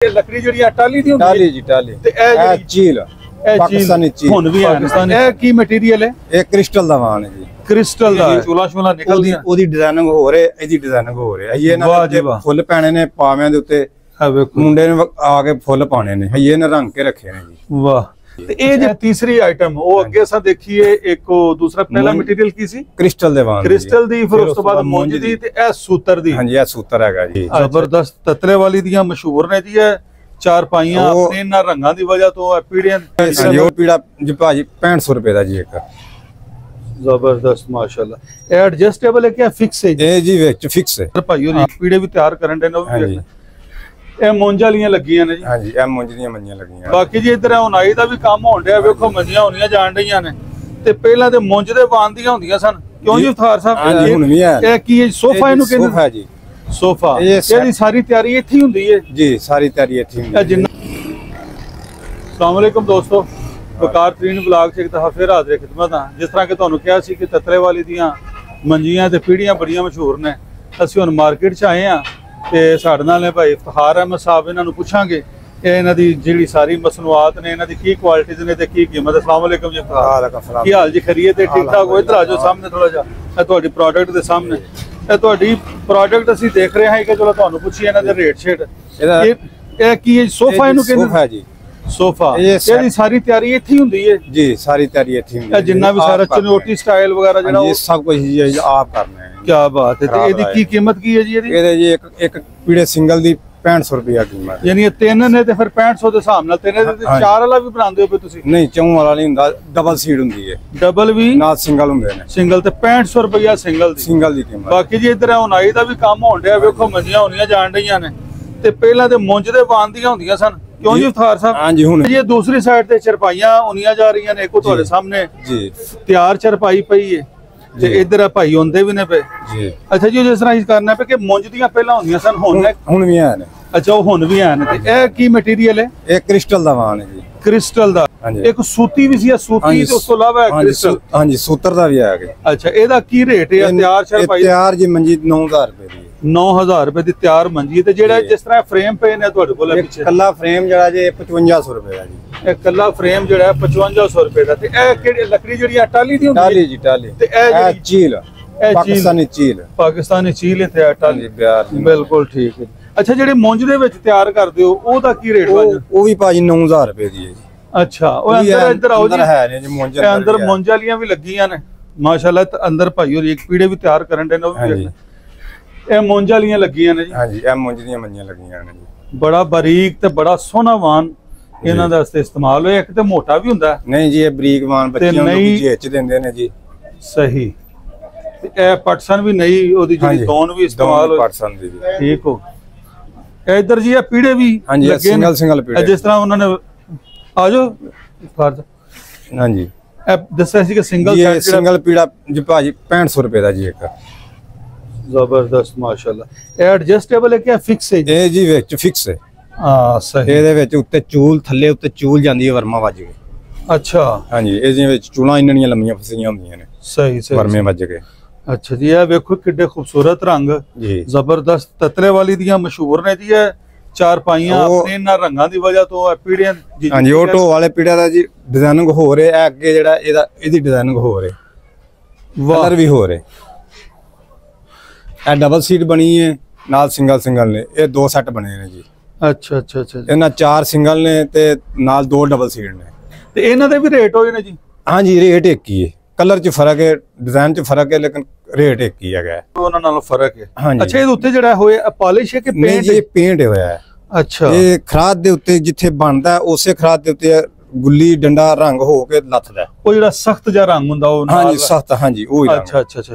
लकड़ी जी टाली दी टाली जी टाली चील पाकिस्तानी चील हुन भी पाकिस्तानी है की मटेरियल है ये क्रिस्टल दा वान है जी क्रिस्टल दा चूला शूला निकलदी ओदी डिजाइनिंग हो रहे एदी डिजाइनिंग हो रहे ये ना फुੱਲ पैने ने पावें दे उत्ते मुंडे ने आके फुੱਲ पाने ने ये ने रंग के रखे ने जी वाह ਤੇ ਇਹ ਜੇ ਤੀਸਰੀ ਆਈਟਮ ਉਹ ਅੱਗੇ ਅਸਾਂ ਦੇਖੀਏ ਇੱਕ ਦੂਸਰਾ ਪਹਿਲਾ ਮਟੀਰੀਅਲ ਕੀ ਸੀ ਕ੍ਰਿਸਟਲ ਦੇ ਵਾਂਗ ਕ੍ਰਿਸਟਲ ਦੀ ਫਿਰ ਉਸ ਤੋਂ ਬਾਅਦ ਮੁੰਜ ਦੀ ਤੇ ਇਹ ਸੂਤਰ ਦੀ ਹਾਂਜੀ ਇਹ ਸੂਤਰ ਹੈਗਾ ਜੀ ਜ਼ਬਰਦਸਤ ਤਤਲੇ ਵਾਲੀ ਦੀਆਂ ਮਸ਼ਹੂਰ ਨੇ ਜੀ ਇਹ ਚਾਰ ਪਾਈਆਂ ਆਪਣੇ ਇਹਨਾਂ ਰੰਗਾਂ ਦੀ ਵਜ੍ਹਾ ਤੋਂ ਇਹ ਪੀੜੀਆਂ ਜੋ ਪੀੜਾ ਜੀ ਭਾਜੀ 6500 ਰੁਪਏ ਦਾ ਜੀ ਇੱਕ ਜ਼ਬਰਦਸਤ ਮਾਸ਼ਾਅੱਲਾ ਇਹ ਐਡਜਸਟੇਬਲ ਹੈ ਕਿ ਫਿਕਸ ਹੈ ਇਹ ਜੀ ਵਿੱਚ ਫਿਕਸ ਹੈ ਭਾਈਓ ਜੀ ਪੀੜੇ ਵੀ ਤਿਆਰ ਕਰਨ ਦੇ ਨੇ ਉਹ ਵੀ ਇਹ ਮੁੰਜ ਵਾਲੀਆਂ ਲੱਗੀਆਂ ਨੇ ਜੀ ਹਾਂਜੀ ਇਹ ਮੁੰਜ ਦੀਆਂ ਮੰਜੀਆਂ ਲੱਗੀਆਂ ਬਾਕੀ ਜੀ ਇਧਰ ਉਨਾਈ ਦਾ ਵੀ ਕੰਮ ਹੋਣ ਡਿਆ ਵੇਖੋ ਮੰਜੀਆਂ ਹੋਣੀਆਂ ਜਾਣ ਰਹੀਆਂ ਨੇ ਤੇ ਪਹਿਲਾਂ ਤੇ ਮੁੰਜ ਦੇ ਬਾਂਦੀਆਂ ਹੁੰਦੀਆਂ ਸਨ ਕਿਉਂ ਜੀ ਉਥਾਰ ਸਾਹਿਬ ਹਾਂਜੀ ਹੁਣ ਵੀ ਹੈ ਇਹ ਕੀ ਹੈ ਸੋਫਾ ਇਹਨੂੰ ਕਹਿੰਦੇ ਸੋਫਾ ਜੀ ਸੋਫਾ ਇਹਦੀ ਸਾਰੀ ਤਿਆਰੀ ਇੱਥੇ ਹੀ ਹੁੰਦੀ ਹੈ ਜੀ ਸਾਰੀ ਤਿਆਰੀ ਇੱਥੇ ਹੁੰਦੀ ਹੈ अस्सलाम वालेकुम दोस्तों वकार तरीन ब्लॉग से एक दफा फिर हाजिर खिदमत हाँ जिस तरह के तुहानू कहा सी कि ततले वाली दियां मंजियां ते पीढ़ियां बड़ियां मशहूर ने असीं हुण मार्केट च आए हाँ ते साडे नाल ने भाई इफ्तिखार अहमद साहब इन्हां नू पुछांगे इन्हां दी जिहड़ी सारी मसनूआत ने इन्हां दी की क्वालिटीज़ ने ते की कीमत। अस्सलाम वालेकुम जी इफ्तिखार की हाल जी खैरियत है ठीक ठाक हो इधर आ जाओ सामने थोड़ा जिहा तुहाडी प्रोडक्ट दे सामने तुहाडी प्रोडक्ट असीं देख रहे हैं कि चलो तुहानू पुछीए इन्हां दे रेट शेट ਇਹ ਕੀ ਹੈ ਸੋਫਾ ਇਹਨੂੰ ਕਹਿੰਦੇ ਸੋਫਾ ਜੀ सोफा ਇਹਦੀ ਸਾਰੀ ਤਿਆਰੀ ਇੱਥੇ ਹੀ ਹੁੰਦੀ ਹੈ ਜੀ ਸਾਰੀ ਤਿਆਰੀ ਇੱਥੇ ਹੁੰਦੀ ਹੈ ਜਿੰਨਾ ਵੀ ਸਾਰਾ ਚਨੋਟੀ ਸਟਾਈਲ ਵਗੈਰਾ ਜਿਹੜਾ ਇਹ ਸਭ ਕੁਝ ਜੀ ਆਪ ਕਰਨਾ ਹੈ ਕੀ ਬਾਤ ਹੈ ਤੇ ਇਹਦੀ ਕੀ ਕੀਮਤ ਕੀ ਹੈ ਜੀ ਇਹਦੇ ਜੀ ਇੱਕ ਪੀੜੇ ਸਿੰਗਲ ਦੀ 6500 ਰੁਪਏ ਕੀਮਤ ਯਾਨੀ ਇਹ ਤਿੰਨ ਨੇ ਤੇ ਫਿਰ 6500 ਦੇ ਹਿਸਾਬ ਨਾਲ ਤਿੰਨ ਦੇ ਚਾਰ ਵਾਲਾ ਵੀ ਬਣਾਉਂਦੇ ਹੋ ਤੁਸੀਂ ਨਹੀਂ ਚੌਂ ਵਾਲਾ ਨਹੀਂ ਹੁੰਦਾ ਡਬਲ ਸੀਟ ਹੁੰਦੀ ਹੈ ਡਬਲ ਵੀ ਨਾਲ ਸਿੰਗਲ ਹੁੰਦੇ ਨੇ ਸਿੰਗਲ ਤੇ 6500 ਰੁਪਏ ਸਿੰਗਲ ਦੀ ਕੀਮਤ। ਬਾਕੀ ਜੀ ਇਧਰ ਉਨਾਈ ਦਾ ਵੀ ਕੰਮ ਹੋਣ ਡਿਆ ਵੇਖੋ ਮੰਜੀਆਂ ਹੋਣੀਆਂ ਜਾਣ ਰਹੀਆਂ ਨੇ ਤੇ ਪਹਿਲਾਂ ਤੇ ਮੁੰਜ ਦੇ ਬਾਂਦੀਆਂ ਹੁੰਦੀਆਂ ਸਨ क्यों जी इफ्तिखार साहब हाँ जी हुन ये दूसरी साइड ते चरपाइयां उनियां जा रही ने को ਤੁਹਾਡੇ सामने जी तैयार चरपाई पई है ते इधर भाई होंदे भी ने पे जी अच्छा जी जिस तरह करना पे कि मुंज दियां पहला होंदियां सन हुन भी हैं अच्छा वो हुन भी हैं ते ए की मटेरियल है एक क्रिस्टल दा वान है जी क्रिस्टल दा एक सूती भी सी सूती ते उस तो इलावा क्रिस्टल हां जी सूत्र दा भी है अच्छा एदा की रेट है तैयार चरपाई तैयार जी मंजी 9000 रुपए दी 9000 रुपए ਦੀ ਤਿਆਰ ਮੰਜੀ ਤੇ ਜਿਹੜਾ ਜਿਸ ਤਰ੍ਹਾਂ ਫਰੇਮ ਪਏ ਨੇ ਤੁਹਾਡੇ ਕੋਲ ਪਿੱਛੇ ਕੱਲਾ ਫਰੇਮ ਜਿਹੜਾ ਜੇ 5500 ਰੁਪਏ ਦਾ ਜੀ ਇਹ ਕੱਲਾ ਫਰੇਮ ਜਿਹੜਾ 5500 ਰੁਪਏ ਦਾ ਤੇ ਇਹ ਕਿਹੜੀ ਲੱਕੜੀ ਜਿਹੜੀ ਟਾਲੀ ਦੀ ਹੁੰਦੀ ਟਾਲੀ ਜੀ ਟਾਲੀ ਤੇ ਇਹ ਚੀਲ ਪਾਕਿਸਤਾਨੀ ਚੀਲ ਤੇ ਟਾਲੀ ਬਿਲਕੁਲ ਠੀਕ ਹੈ। ਅੱਛਾ ਜਿਹੜੇ ਮੁੰਜ ਦੇ ਵਿੱਚ ਤਿਆਰ ਕਰਦੇ ਹੋ ਉਹਦਾ ਕੀ ਰੇਟ ਵਾ? ਉਹ ਵੀ ਭਾਜੀ 9000 ਰੁਪਏ ਦੀ ਹੈ ਜੀ। ਅੱਛਾ ਉਹ ਅੰਦਰ ਇੱਧਰ ਆਓ ਜੀ ਹੈ ਨੇ ਜੀ ਮੁੰਜ ਅੰਦਰ ਮੁੰਜ ਵਾਲੀਆਂ ਵੀ ਲੱਗੀਆਂ ਨੇ ਮਾਸ਼ਾਅੱਲਾ ਅੰਦਰ ਭਾਈਓ ਇੱਕ ਪੀੜੇ ਵੀ ਤਿਆਰ ਕਰਨ ਦੇ ਨੇ ਉਹ ਵੀ ਇਹ ਮੁੰਜ ਵਾਲੀਆਂ ਲੱਗੀਆਂ ਨੇ ਜੀ। ਹਾਂਜੀ ਇਹ ਮੁੰਜ ਦੀਆਂ ਮੰਜੀਆਂ ਲੱਗੀਆਂ ਨੇ ਜੀ। ਬੜਾ ਬਾਰੀਕ ਤੇ ਬੜਾ ਸੋਹਣਾ ਵਾਨ ਇਹਨਾਂ ਦਾ ਵਾਸਤੇ ਇਸਤੇਮਾਲ ਹੋਇਆ। ਇੱਕ ਤੇ ਮੋਟਾ ਵੀ ਹੁੰਦਾ ਨਹੀਂ ਜੀ ਇਹ ਬਰੀਕ ਵਾਨ ਬੱਚਿਆਂ ਨੂੰ ਜੇਚ ਦਿੰਦੇ ਨੇ ਜੀ। ਸਹੀ ਤੇ ਇਹ ਪਟਸਨ ਵੀ ਨਹੀਂ ਉਹਦੀ ਜਿਹੜੀ ਦੋਨ ਵੀ ਇਸਤੇਮਾਲ ਹੋਈ ਪਟਸਨ ਦੀ ਠੀਕ ਹੋ। ਇਧਰ ਜੀ ਇਹ ਪੀੜੇ ਵੀ ਲੱਗੇ ਸਿੰਗਲ ਪੀੜੇ ਜਿਸ ਤਰ੍ਹਾਂ ਉਹਨਾਂ ਨੇ ਆ ਜਾਓ ਫਰਜ਼ ਹਾਂਜੀ ਇਹ ਦੱਸਿਆ ਸੀ ਕਿ ਸਿੰਗਲ ਪੀੜਾ ਜੀ ਭਾਜੀ 6500 ਰੁਪਏ ਦਾ ਜੀ ਇੱਕ ਜ਼ਬਰਦਸਤ ਮਾਸ਼ਾਅੱਲਾ। ਇਹ ਐਡਜਸਟੇਬਲ ਹੈ ਕਿ ਫਿਕਸ ਹੈ ਇਹ ਜੀ ਵਿੱਚ ਫਿਕਸ ਹੈ ਹਾਂ ਸਹੀ ਇਹਦੇ ਵਿੱਚ ਉੱਤੇ ਚੂਲ ਥੱਲੇ ਉੱਤੇ ਚੂਲ ਜਾਂਦੀ ਹੈ ਵਰਮਾ ਵੱਜ ਕੇ। ਅੱਛਾ ਹਾਂਜੀ ਇਹਦੇ ਵਿੱਚ ਚੂਲਾਂ ਇੰਨੀਆਂ ਲੰਮੀਆਂ ਫਸੀਆਂ ਹੁੰਦੀਆਂ ਨੇ ਸਹੀ ਵਰਮੇ ਵੱਜ ਕੇ। ਅੱਛਾ ਜੀ ਇਹ ਵੇਖੋ ਕਿੱਡੇ ਖੂਬਸੂਰਤ ਰੰਗ ਜੀ ਜ਼ਬਰਦਸਤ ਤਤਲੇ ਵਾਲੀ ਦੀਆਂ ਮਸ਼ਹੂਰ ਨੇ ਜੀ ਇਹ ਚਾਰ ਪਾਈਆਂ ਆਪਣੇ ਇਹਨਾਂ ਰੰਗਾਂ ਦੀ ਵਜ੍ਹਾ ਤੋਂ ਪੀੜੀਆਂ ਹਾਂਜੀ ਉਹ ਢੋ ਵਾਲੇ ਪੀੜਿਆਂ ਦਾ ਜੀ ਡਿਜ਼ਾਈਨਿੰਗ ਹੋ ਰਿਹਾ ਅੱਗੇ ਜਿਹੜਾ ਇਹਦੀ ਡਿਜ਼ਾਈਨਿੰਗ ਹੋ ਰਹੀ ਕਲਰ ਵੀ ਹੋ ਰਹੇ। ਇਹ ਡਬਲ ਸੀਟ ਬਣੀ ਹੈ ਨਾਲ ਸਿੰਗਲ ਨੇ ਇਹ ਦੋ ਸੈੱਟ ਬਣੇ ਨੇ ਜੀ। ਅੱਛਾ ਇਹਨਾਂ ਚਾਰ ਸਿੰਗਲ ਨੇ ਤੇ ਨਾਲ ਦੋ ਡਬਲ ਸੀਟ ਨੇ ਤੇ ਇਹਨਾਂ ਦੇ ਵੀ ਰੇਟ ਹੋਏ ਨੇ ਜੀ। ਹਾਂਜੀ ਰੇਟ ਇੱਕ ਹੀ ਹੈ ਕਲਰ ਚ ਫਰਕ ਹੈ ਡਿਜ਼ਾਈਨ ਚ ਫਰਕ ਹੈ ਲੇਕਿਨ ਰੇਟ ਇੱਕ ਹੀ ਹੈਗਾ ਉਹਨਾਂ ਨਾਲੋਂ ਫਰਕ ਹੈ। ਅੱਛਾ ਇਹਦੇ ਉੱਤੇ ਜਿਹੜਾ ਹੋਇਆ ਪਾਲਿਸ਼ ਹੈ ਕਿ ਪੇਂਟ? ਇਹ ਪੇਂਟ ਹੋਇਆ ਹੈ। ਅੱਛਾ ਇਹ ਖਰਾਦ ਦੇ ਉੱਤੇ ਜਿੱਥੇ ਬਣਦਾ ਉਸੇ ਖਰਾਦ ਦੇ ਉੱਤੇ ਗੁੱਲੀ ਡੰਡਾ ਰੰਗ ਹੋ ਕੇ ਲੱਥਦਾ ਉਹ ਜਿਹੜਾ ਸਖਤ ਜਿਹਾ ਰੰਗ ਹੁੰਦਾ ਉਹ ਹਾਂਜੀ ਸਖਤ ਹਾਂਜੀ ਉਹ ਹੀ ਅੱਛਾ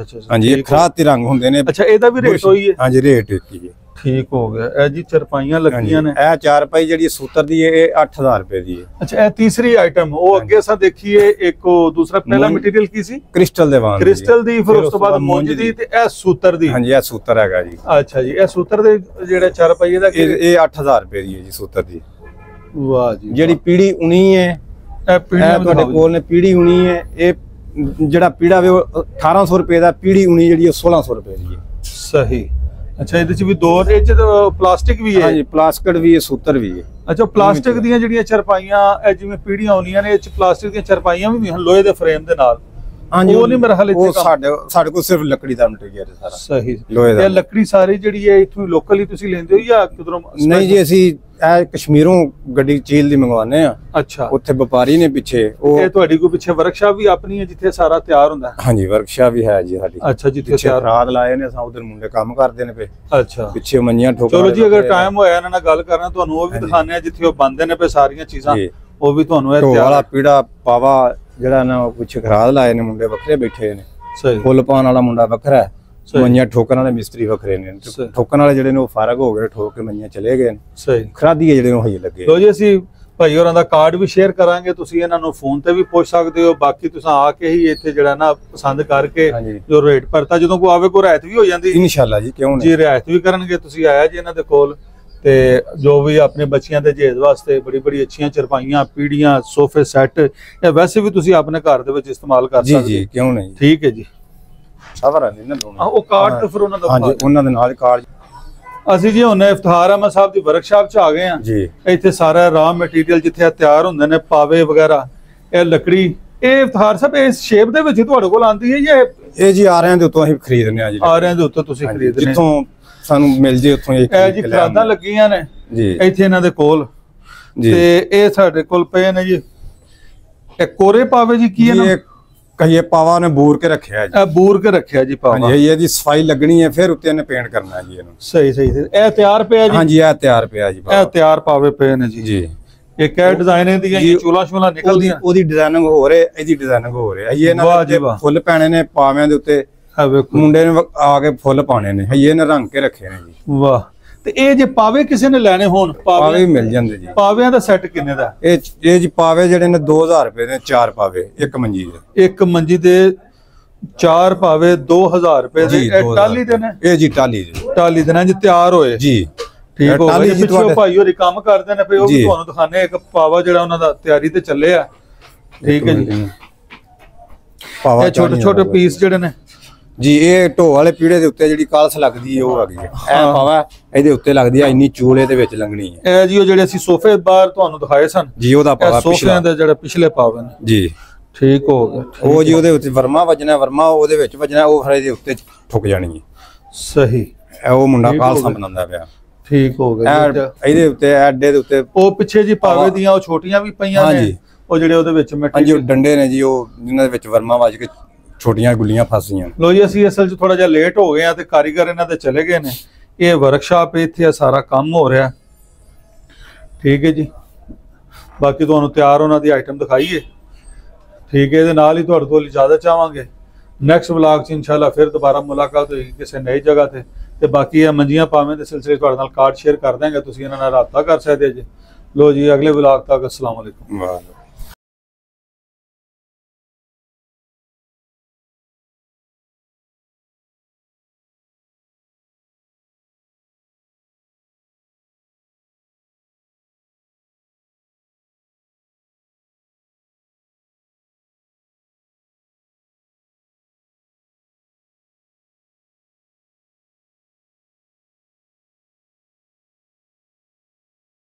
ਹਾਂਜੀ ਇਹ ਖਰਾਦ ਦੇ ਰੰਗ ਹੁੰਦੇ ਨੇ। ਅੱਛਾ ਇਹਦਾ ਵੀ ਰੇਟ ਹੋਈ ਹੈ? ਹਾਂਜੀ ਰੇਟ ਇੱਕ ਹੀ ਹੈ। ਠੀਕ ਹੋ ਗਿਆ। ਇਹ ਜੀ ਚਰਪਾਈਆਂ ਲੱਗੀਆਂ ਨੇ ਇਹ ਚਾਰ ਪਾਈ ਜਿਹੜੀ ਸੂਤਰ ਦੀ ਹੈ ਇਹ 8000 ਰੁਪਏ ਦੀ ਹੈ। ਅੱਛਾ ਇਹ ਤੀਸਰੀ ਆਈਟਮ ਉਹ ਅੱਗੇ ਅਸਾਂ ਦੇਖੀਏ ਇੱਕ ਦੂਸਰਾ ਪਹਿਲਾ ਮਟੀਰੀਅਲ ਕੀ ਸੀ? ਕ੍ਰਿਸਟਲ ਦੇ ਵਾਂਗ ਕ੍ਰਿਸਟਲ ਦੀ ਫਿਰ ਉਸ ਤੋਂ ਬਾਅਦ ਮੁੰਜ ਦੀ ਤੇ ਇਹ ਸੂਤਰ ਦੀ। ਹਾਂਜੀ ਇਹ ਸੂਤਰ ਹੈਗਾ ਜੀ। ਅੱਛਾ ਜੀ ਇਹ ਸੂਤਰ ਦੇ ਜਿਹੜੇ ਚਾਰ ਪਾਈ ਇਹਦਾ ਇਹ 8000 ਰੁਪਏ ਦੀ ਹੈ ਜੀ ਸੂਤਰ ਦੀ। ਵਾਹ ਜੀ ਜਿਹੜੀ ਪੀੜੀ ਉਣੀ ਹੈ ਇਹ ਤੁਹਾਡੇ ਕੋਲ ਨੇ ਪੀੜੀ ਉਣੀ ਹੈ ਇਹ ਜਿਹੜਾ ਪੀੜਾ ਵੇ 1800 ਰੁਪਏ ਦਾ ਪੀੜੀ ਉਣੀ ਜਿਹੜੀ 1600 ਰੁਪਏ ਦੀ ਹੈ। ਸਹੀ ਅੱਛਾ ਇਹਦੇ ਚ ਵੀ ਦੋ ਇਹ ਚ ਪਲਾਸਟਿਕ ਵੀ ਹੈ ਹਾਂਜੀ ਪਲਾਸਟਿਕ ਵੀ ਹੈ ਸੂਤਰ ਵੀ ਹੈ। ਅੱਛਾ ਪਲਾਸਟਿਕ ਦੀਆਂ ਜਿਹੜੀਆਂ ਚਰਪਾਈਆਂ ਇਹ ਜਿਵੇਂ ਪੀੜੀਆਂ ਆਉਂਦੀਆਂ ਨੇ ਇਹ ਚ ਪਲਾਸਟਿਕ ਦੀਆਂ ਚਰਪਾਈਆਂ ਵੀ ਹਨ ਲੋਹੇ ਦੇ ਫਰੇਮ ਦੇ ਨਾਲ। ਹਾਂਜੀ ਉਹ ਨਹੀਂ ਮੇਰਾ ਹਾਲੇ ਉਹ ਸਾਡੇ ਕੋਲ ਸਿਰਫ ਲੱਕੜੀ ਦਾ ਮਟੀਰੀਅਲ ਹੈ ਸਾਰਾ। ਸਹੀ ਲੋਹੇ ਦਾ। ਇਹ ਲੱਕੜੀ ਸਾਰੀ ਜਿਹੜੀ ਹੈ ਇਥੋਂ ਲੋਕਲ ਹੀ ਤੁਸੀਂ ਲੈਂਦੇ ਹੋ ਜਾਂ ਕਿਧਰੋਂ? ਨਹੀਂ ਜੀ ਅਸੀਂ ਇਹ ਕਸ਼ਮੀਰੋਂ ਗੱਡੀ ਚੀਲ ਦੀ ਮੰਗਵਾਉਂਦੇ ਆ। ਅੱਛਾ ਉੱਥੇ ਵਪਾਰੀ ਨੇ ਪਿੱਛੇ ਉਹ ਇਹ ਤੁਹਾਡੀ ਕੋਈ ਪਿੱਛੇ ਵਰਕਸ਼ਾਪ ਵੀ ਆਪਣੀ ਹੈ ਜਿੱਥੇ ਸਾਰਾ ਤਿਆਰ ਹੁੰਦਾ ਹੈ? ਹਾਂਜੀ ਵਰਕਸ਼ਾਪ ਵੀ ਹੈ ਜੀ ਸਾਡੀ। ਅੱਛਾ ਜਿੱਥੇ ਪਿੱਛੇ ਤਿਆਰ ਰਾਤ ਲਾਏ ਨੇ ਅਸਾਂ ਉਧਰ ਮੁੰਡੇ ਕੰਮ ਕਰਦੇ ਨੇ ਪਏ। ਅੱਛਾ ਪਿੱਛੇ ਮੰਜੀਆਂ ਠੋਕਰ। ਚਲੋ ਜੀ ਅਗਰ ਟਾਈਮ ਹੋਇਆ ਇਹਨਾਂ ਨਾਲ ਗੱਲ ਕਰਨਾ ਤੁਹਾਨੂੰ ਉਹ ਵੀ ਦਿਖਾਣੇ ਆ ਜਿੱਥੇ ਉਹ ਬੰਦੇ ਨੇ ਪਏ ਸਾਰੀਆਂ ਚੀਜ਼ਾਂ ਉਹ ਵੀ ਤੁਹਾਨੂੰ ਇਹ ਢੋਲ ਵਾਲਾ ਪੀੜਾ ਪਾਵਾ ਜਿਹੜਾ ਨਾ ਉਹ ਪਿੱਛੇ ਖਰਾਦ ਲਾਏ ਨੇ ਮੁੰਡੇ ਵੱਖਰੇ ਬੈਠੇ ਨੇ। ਸਹੀ ਫੁੱਲ ਪਾਉਣ ਵਾਲਾ ਮੁੰਡਾ ਵੱਖਰਾ ਹੈ। ਮੰਜੀਆਂ ਠੋਕਣ ਵਾਲੇ ਮਿਸਤਰੀ ਵੱਖਰੇ ਨੇ। ਠੋਕਣ ਵਾਲੇ ਜਿਹੜੇ ਨੇ ਉਹ ਫਾਰਗ ਹੋ ਗਏ ਠੋਕ ਕੇ ਮੰਜੀਆਂ ਚਲੇ ਗਏ ਨੇ। ਸਹੀ ਖਰਾਦੀਏ ਜਿਹੜੇ ਉਹ ਹਜੇ ਲੱਗੇ। ਲੋ ਜੀ ਅਸੀਂ ਭਾਈ ਹੋਰਾਂ ਦਾ ਕਾਰਡ ਵੀ ਸ਼ੇਅਰ ਕਰਾਂਗੇ ਤੁਸੀਂ ਇਹਨਾਂ ਨੂੰ ਫੋਨ ਤੇ ਵੀ ਪੁੱਛ ਸਕਦੇ ਹੋ ਬਾਕੀ ਤੁਸੀਂ ਆ ਕੇ ਹੀ ਇੱਥੇ ਜਿਹੜਾ ਨਾ ਪਸੰਦ ਕਰਕੇ ਜੋ ਰੇਟ ਭਰਤਾ ਜਦੋਂ ਕੋਈ ਆਵੇ ਕੋਈ ਰਿਆਇਤ ਵੀ ਹੋ ਜਾਂਦੀ ਇਨਸ਼ਾਅੱਲਾ ਜੀ ਕਿਉਂ ਨਹੀਂ ਜੀ ਰਿਆਇਤ ਵੀ ਕਰਨਗੇ। ਤੁਸੀਂ ਆਇਆ ਜੀ ਇਹਨਾਂ ਦੇ ਕੋਲ ਤੇ ਜੋ ਵੀ ਆਪਣੇ ਬੱਚਿਆਂ ਦੇ ਜੇਜ਼ ਵਾਸਤੇ ਬੜੀ ਅੱਛੀਆਂ ਚਰਪਾਈਆਂ ਪੀੜੀਆਂ ਸੋਫੇ ਸੈੱਟ ਇਹ ਵੈਸੇ ਵੀ ਤੁਸੀਂ ਆਪਣੇ ਘਰ ਦੇ ਵਿੱਚ ਇਸਤੇਮਾਲ ਕਰ ਸਕਦੇ ਹੋ। ਜੀ ਕਿਉਂ ਨਹੀਂ ਠੀਕ ਹੈ ਜੀ। ਸਬਰ ਹੈ ਨਾ ਦੋਨੋਂ ਉਹ ਕਾਰਡ ਤੇ ਫਿਰ ਉਹਨਾਂ ਦਾ ਹਾਂਜੀ ਉਹਨਾਂ ਦੇ ਨਾਲ ਕਾਰਡ। ਅਸੀਂ ਜੀ ਹੁਣ ਇਫਤਿਖਾਰ ਅਹਿਮਦ ਸਾਹਿਬ ਦੀ ਵਰਕਸ਼ਾਪ 'ਚ ਆ ਗਏ ਆ ਜੀ। ਇੱਥੇ ਸਾਰਾ ਰਾ ਮਟੀਰੀਅਲ ਜਿੱਥੇ ਤਿਆਰ ਹੁੰਦੇ ਨੇ ਪਾਵੇ ਵਗੈਰਾ ਇਹ ਲੱਕੜੀ ਇਹ ਇਫਤਿਖਾਰ ਸਾਹਿਬ ਇਸ ਸ਼ੇਪ ਦੇ ਵਿੱਚ ਤੁਹਾਡੇ ਕੋਲ ਆਉਂਦੀ ਹੈ ਜਾਂ ਇਹ ਜੀ ਆ ਰਹੇ ਦੇ ਉੱਤੋਂ ਅਸੀਂ ਖਰੀਦਨੇ ਆ ਜੀ। ਆ ਰਹੇ ਦੇ ਉੱਤੋਂ ਤੁਸੀਂ ਖਰੀਦਨੇ ਜਿੱਥੋਂ ਸਾਨੂੰ ਮਿਲ ਜੇ ਉੱਥੋਂ ਇਹ ਜੀ ਖਰਾਦਾਂ ਲੱਗੀਆਂ ਨੇ ਜੀ ਇੱਥੇ ਇਹਨਾਂ ਦੇ ਕੋਲ ਤੇ ਇਹ ਸਾਡੇ ਕੋਲ ਪਏ ਨੇ ਜੀ ਇਹ ਕੋਰੇ ਪਾਵੇ ਜੀ ਕੀ ਹੈ ਨਾ ਕਹੀਏ ਪਾਵਾ ਨੇ ਬੂਰ ਕੇ ਰੱਖਿਆ ਜੀ। ਇਹ ਬੂਰ ਕੇ ਰੱਖਿਆ ਜੀ ਪਾਵਾ। ਹਾਂਜੀ ਇਹਦੀ ਸਫਾਈ ਲੱਗਣੀ ਹੈ ਫਿਰ ਉੱਤੇ ਇਹਨੇ ਪੇਂਟ ਕਰਨਾ ਜੀ ਇਹਨੂੰ। ਸਹੀ ਇਹ ਤਿਆਰ ਪਿਆ ਜੀ। ਹਾਂਜੀ ਇਹ ਤਿਆਰ ਪਿਆ ਜੀ। ਇਹ ਤਿਆਰ ਪਾਵੇ ਪਏ ਨੇ ਜੀ। ਜੀ ਇਹ ਕਿਹੜੇ ਡਿਜ਼ਾਈਨ ਦੀਆਂ ਇਹ ਚੂਲਾ ਨਿਕਲਦੀਆਂ ਉਹਦੀ ਡਿਜ਼ਾਈਨਿੰਗ ਹੋ ਰਹੇ ਇਹਦੀ ਡਿਜ਼ਾਈਨਿੰਗ ਹੋ ਰਹੇ ਇਹ ਇਹਨਾਂ ਦੇ ਫੁੱਲ ਪੈਣੇ ਨੇ ਪਾਵਿਆਂ ਦੇ ਉੱਤੇ ਮੁੰਡੇ ਨੇ ਆ ਕੇ ਫੁੱਲ ਪਾਣੇ ਨੇ ਇਹ ਨੇ ਰੰਗ ਕੇ ਰੱਖੇ ਨੇ ਜੀ। ਵਾਹ ਤੇ ਇਹ ਜੇ ਪਾਵੇ ਕਿਸੇ ਨੇ ਲੈਣੇ ਹੋਣ ਪਾਵੇ ਵੀ ਮਿਲ ਜਾਂਦੇ ਜੀ। ਪਾਵਿਆਂ ਦਾ ਸੈੱਟ ਕਿੰਨੇ ਦਾ? ਇਹ ਜੀ ਪਾਵੇ ਜਿਹੜੇ ਨੇ 2000 ਰੁਪਏ ਦੇ 4 ਪਾਵੇ ਇੱਕ ਮੰਜੀ ਦੇ। ਇੱਕ ਮੰਜੀ ਦੇ 4 ਪਾਵੇ 2000 ਰੁਪਏ ਦੇ। ਇਹ ਟਾਲੀ ਦੇ ਨੇ? ਇਹ ਜੀ ਟਾਲੀ ਦੇ ਨੇ ਜੀ ਤਿਆਰ ਹੋਏ ਜੀ। ਠੀਕ ਹੋ ਗਿਆ। ਪਿੱਛੇ ਭਾਈ ਹੋਰੀ ਕੰਮ ਕਰਦੇ ਨੇ ਪਏ ਉਹ ਵੀ ਤੁਹਾਨੂੰ ਦਿਖਾਣੇ ਇੱਕ ਪਾਵਾ ਜਿਹੜਾ ਉਹਨਾਂ ਦਾ ਤਿਆਰੀ ਤੇ ਚੱਲੇ ਆ। ਠੀਕ ਹੈ ਜੀ। ਪਾਵਾ ਛੋਟੇ ਪੀਸ ਜਿਹੜੇ ਨੇ ਜੀ ਇਹ ਢੋ ਵਾਲੇ ਪੀੜੇ ਦੇ ਉੱਤੇ ਜਿਹੜੀ ਕਾਲਸ ਲੱਗਦੀ ਹੈ ਉਹ ਆ ਗਈ ਹੈ। ਇਹ ਪਾਵਾ ਇਹਦੇ ਉੱਤੇ ਲੱਗਦੀ ਹੈ ਇੰਨੀ ਚੂਲੇ ਦੇ ਵਿੱਚ ਲੰਗਣੀ ਹੈ। ਇਹ ਜੀ ਉਹ ਜਿਹੜੇ ਅਸੀਂ ਸੋਫੇ ਬਾਹਰ ਤੁਹਾਨੂੰ ਦਿਖਾਏ ਸਨ ਜੀ ਉਹਦਾ ਪਾਵਾ ਸੋਫਿਆਂ ਦੇ ਜਿਹੜੇ ਪਿਛਲੇ ਪਾਵੇ ਨੇ ਜੀ। ਠੀਕ ਹੋ ਗਿਆ। ਉਹ ਜੀ ਉਹਦੇ ਉੱਤੇ ਵਰਮਾ ਵੱਜਣਾ ਵਰਮਾ ਉਹਦੇ ਵਿੱਚ ਵੱਜਣਾ ਉਹ ਹਰੇ ਦੇ ਉੱਤੇ ਠੁੱਕ ਜਾਣੀ ਹੈ। ਸਹੀ ਉਹ ਮੁੰਡਾ ਕਾਲਸਾ ਬਣਾਉਂਦਾ ਪਿਆ। ਠੀਕ ਹੋ ਗਿਆ। ਇਹਦੇ ਉੱਤੇ ਐਡੇ ਦੇ ਉੱਤੇ ਉਹ ਪਿੱਛੇ ਜੀ ਪਾਵੇ ਦੀਆਂ ਉਹ ਛੋਟੀਆਂ ਵੀ ਪਈਆਂ ਨੇ ਉਹ ਜਿਹੜੇ ਉਹਦੇ ਵਿੱਚ ਮਿੱਟੀ ਉਹ ਡੰਡੇ ਨੇ ਜੀ ਉਹ ਜਿਨ੍ਹਾਂ ਦੇ ਵਿੱਚ ਵਰਮਾ ਵੱਜ ਕੇ ਛੋਟੀਆਂ ਗੁੱਲੀਆਂ ਫਸੀਆਂ। ਲੋ ਜੀ ਅਸੀਂ ਅਸਲ 'ਚ ਥੋੜਾ ਜਿਹਾ ਲੇਟ ਹੋ ਗਏ ਆ ਤੇ ਕਾਰੀਗਰ ਇਹਨਾਂ ਦੇ ਚਲੇ ਗਏ ਨੇ। ਇਹ ਵਰਕਸ਼ਾਪ ਇੱਥੇ ਸਾਰਾ ਕੰਮ ਹੋ ਰਿਹਾ। ਠੀਕ ਹੈ ਜੀ। ਬਾਕੀ ਤੁਹਾਨੂੰ ਤਿਆਰ ਉਹਨਾਂ ਦੀ ਆਈਟਮ ਦਿਖਾਈਏ। ਠੀਕ ਹੈ ਇਹਦੇ ਨਾਲ ਹੀ ਤੁਹਾਡੇ ਕੋਲ ਇਜਾਜ਼ਤ ਚਾਹਾਂਗੇ। ਨੈਕਸਟ ਵਲੌਗ 'ਚ ਇਨਸ਼ਾਅੱਲਾ ਫਿਰ ਦੁਬਾਰਾ ਮੁਲਾਕਾਤ ਹੋਏਗੀ ਕਿਸੇ ਨਈ ਜਗ੍ਹਾ ਤੇ ਬਾਕੀ ਇਹ ਮੰਜੀਆਂ ਪਾਵੇਂ ਦੇ ਸਿਲਸਿਲੇ ਤੁਹਾਡੇ ਨਾਲ ਕਾਰਡ ਸ਼ੇਅਰ ਕਰ ਦਾਂਗੇ ਤੁਸੀਂ ਇਹਨਾਂ ਨਾਲ ਰਾਬਤਾ ਕਰ ਸਕਦੇ ਜੀ। ਲੋ ਜੀ ਅਗਲੇ ਵਲੌਗ ਤੱਕ अस्सलाम वालेकुम।